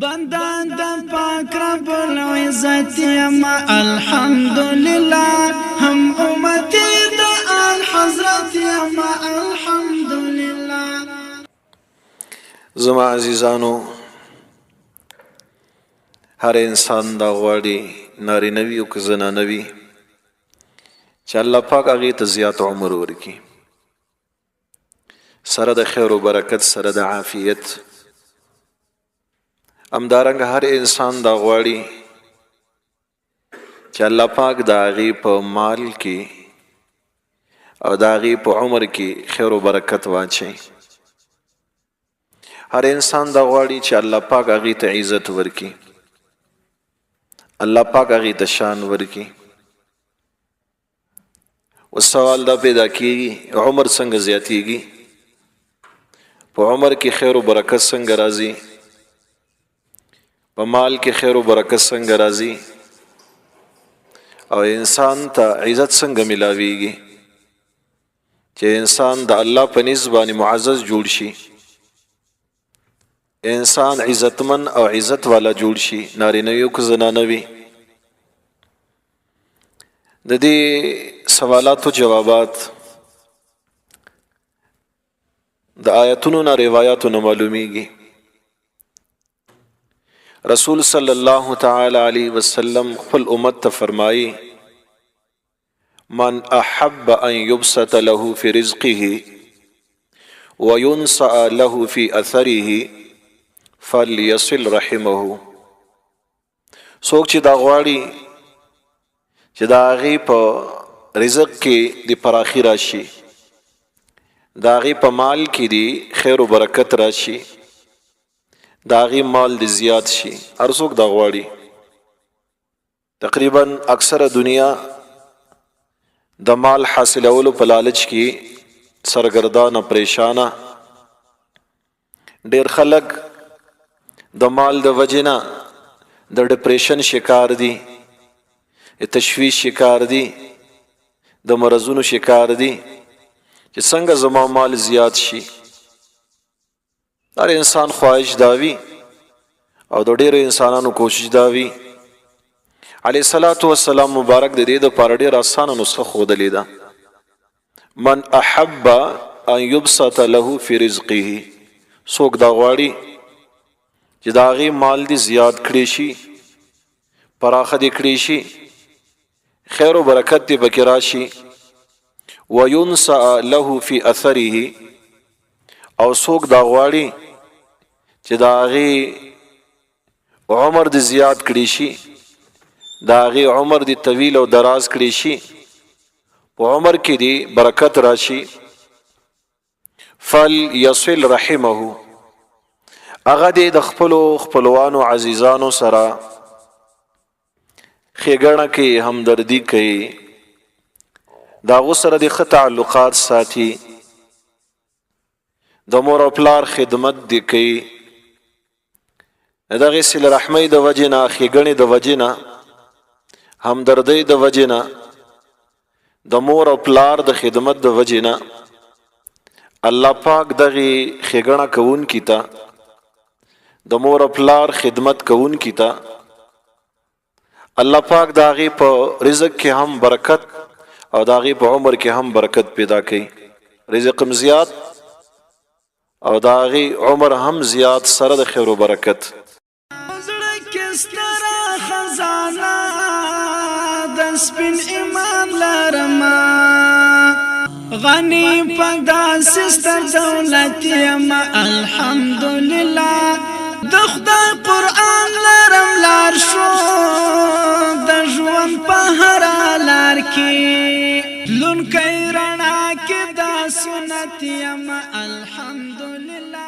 بندان د پاک رب العزت یما الحمدلله هم امتی د الحضرت یما الحمدلله. زما عزیزانو، هر انسان دا غواړي نارینه وي او که زنانه وي چې الله پاک هغې ته زیات عمر ورکړي، سره د خیر و برکت، سره د عافیت. همدارنګه هر انسان دا غواړي چې الله پاک د هغې په مال کې او د هغې په عمر کې خیر و برکت واچوي. هر انسان دا غواړي چې الله پاک هغې ته عزت ورکړي، الله پاک هغې ته شان ورکړي. اوس سوال دا پیدا کېږي عمر څنګه زیاتېږي؟ په عمر کې خیر و برکت څنګه راځي؟ په مال کې خیر و برکت څنګه راځي؟ او انسان ته عزت څنګه ملاویږي چې انسان د الله په نزد باندې معزز جوړ شي، انسان عزتمن او عزت والا جوړ شي، نارینه وي او که زنانه وي؟ د دې سوالاتو جوابات د آیتونو نه، روایاتو نه معلومیږي. رسول صلی الله تعالی علیه وسلم خپل امت ته فرمایي: من احب ان یبسط له فی رزقه وینسأ له فی اثره فلیصل رحمه. څوک چې دا غواړي چې د هغې په رزق کې د پراخي راشي، د هغې په مال کې د خیر و برکت راشي، د هغې مال د زیات شي، هر څوک دا غواړي. تقریبا اکثره دنیا د مال حاصلولو په لالچ کې سرګردانه، پریشانه. ډېر خلک د مال د وجې نه د ډپریشن شکار دي، د تشویش شکار دي، د مرضونو شکار دي چې څنګه زما مال زیات شي. هر انسان خواهش داوي او د ډېرو انسانانو کوشش داوي. علیه الصلاة والسلام مبارک د دې دپاره ډېره اسانه نسخه ښودلې ده: من احب ان یبسط له فی رزقه. څوک دا غواړي چې د هغې مال دې زیات کړی شي، پراخه دې کړی شي، خیر و برکت دې پکې راشي. وینسأ له فی اثره. او څوک دا غواړي چې د هغې عمر دې زیات کړی شي، د هغې عمر دې طویل او دراز کړی شي، په عمر کې دې برکت راشي. فلیصل رحمه. هغه دې د خپلو خپلوانو عزیزانو سره ښېګڼه کوي، همدردي کوي، د هغو سره دې ښه تعلقات ساتي، د مور او پلار خدمت دې کوي. د دغې صلې رحمۍ د وجې نه، ښېګڼې د وجې نه، همدردۍ د وجې نه، د مور او پلار د خدمت د وجې نه الله پاک دغې ښېګڼه کوونکي ته، د مور او پلار خدمت کوونکي ته الله پاک د هغې په رزق کې هم برکت او د هغې په عمر کې هم برکت پیدا کوي. رزق هم زیات او د هغې عمر هم زیات، سره د خیر و برکت. زړه کې ستره خزانه د سپین ایمان لرمه، غني په داسې ستر دولت یمه الحمدلله. د خدای قرآن لرم لارښود، د ژوند په هره لار کې تلونکی رڼا کې دا سنت یمه الحمدلله.